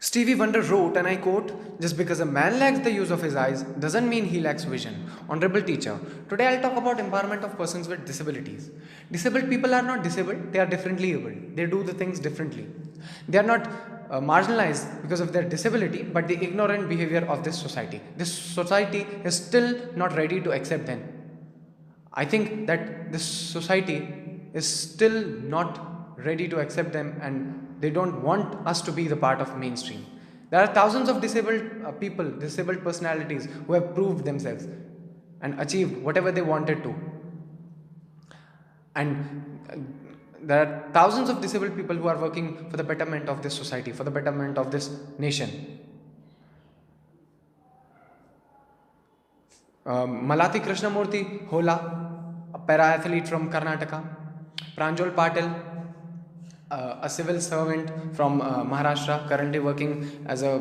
Stevie Wonder wrote, and I quote, "Just because a man lacks the use of his eyes doesn't mean he lacks vision." Honorable teacher, today I'll talk about empowerment of persons with disabilities. Disabled people are not disabled, they are differently able. They do the things differently. They are not marginalized because of their disability, but the ignorant behavior of this society. This society is still not ready to accept them. I think that this society is still not ready to accept them, and they don't want us to be the part of mainstream. There are thousands of disabled people, disabled personalities who have proved themselves and achieved whatever they wanted to. And there are thousands of disabled people who are working for the betterment of this society, for the betterment of this nation. Malati Krishnamurthy Hola, a para athlete from Karnataka. Pranjol Patil, a civil servant from Maharashtra, currently working as a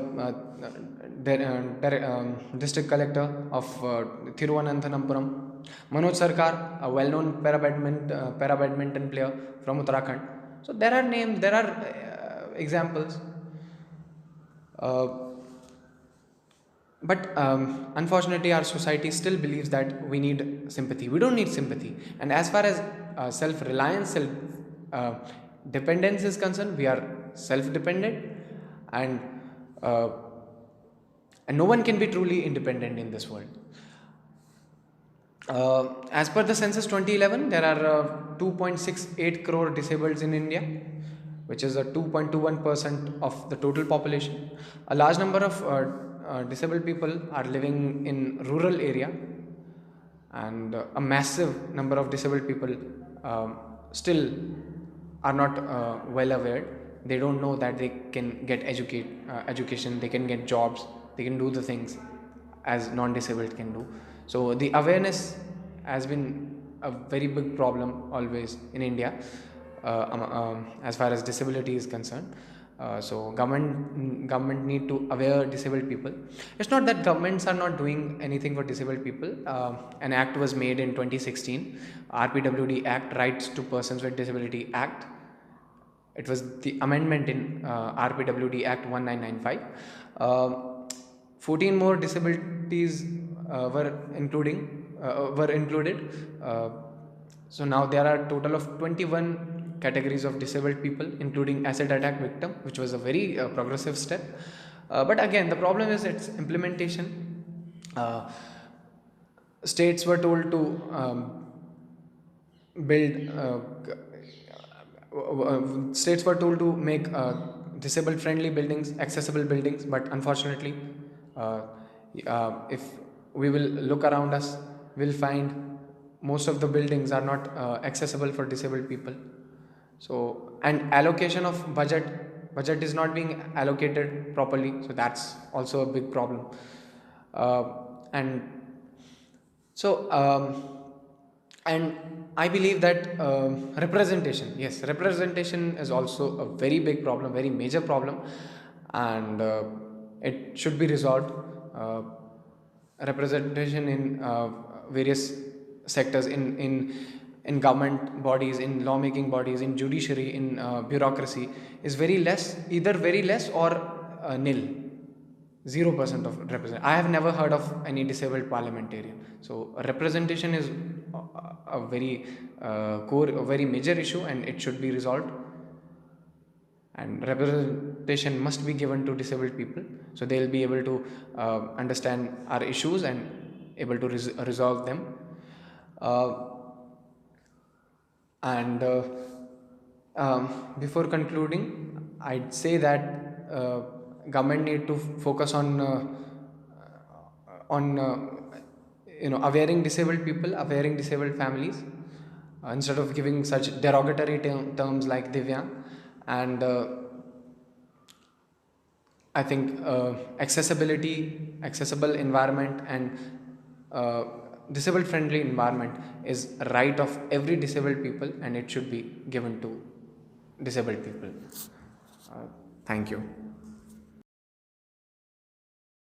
district collector of Thiruvananthapuram. Manoj Sarkar, a well-known para badminton player from Uttarakhand. So there are names, there are examples. But unfortunately, our society still believes that we need sympathy. We don't need sympathy. And as far as self reliance, self uh, dependence is concerned, we are self dependent, and uh, and no one can be truly independent in this world. As per the census 2011, there are 2.68 crore disabled in India, which is a 2.21% of the total population. A large number of disabled people are living in rural area, and a massive number of disabled people still are not well aware. They don't know that they can get education, they can get jobs, they can do the things as non-disabled can do. So the awareness has been a very big problem always in India, as far as disability is concerned. So government need to aware disabled people. It's not that governments are not doing anything for disabled people. An act was made in 2016, RPWD Act, Rights to Persons with Disability Act. It was the amendment in RPWD Act 1995. 14 more disabilities were included. So now there are total of 21 categories of disabled people, including acid attack victim, which was a very progressive step. But again, the problem is its implementation. States were told to build. States were told to make disabled friendly buildings, accessible buildings, but unfortunately, uh, if we will look around us, we'll find most of the buildings are not accessible for disabled people. So, and allocation of budget is not being allocated properly, so that's also a big problem. And so and I believe that representation, yes, representation is also a very big problem, very major problem, and it should be resolved. uh, Representation in various sectors, in government bodies, in lawmaking bodies, in judiciary, in bureaucracy is very less, either very less or nil. 0% of represent. I have never heard of any disabled parliamentarian. So representation is a very core, a very major issue, and it should be resolved. And representation must be given to disabled people, so they'll be able to understand our issues and able to resolve them. Uh, and Before concluding, I'd say that government need to focus on awareing disabled people, awareing disabled families, instead of giving such derogatory terms like Divyang. And I think accessible environment, and uh, disabled friendly environment is a right of every disabled people, and it should be given to disabled people. Thank you.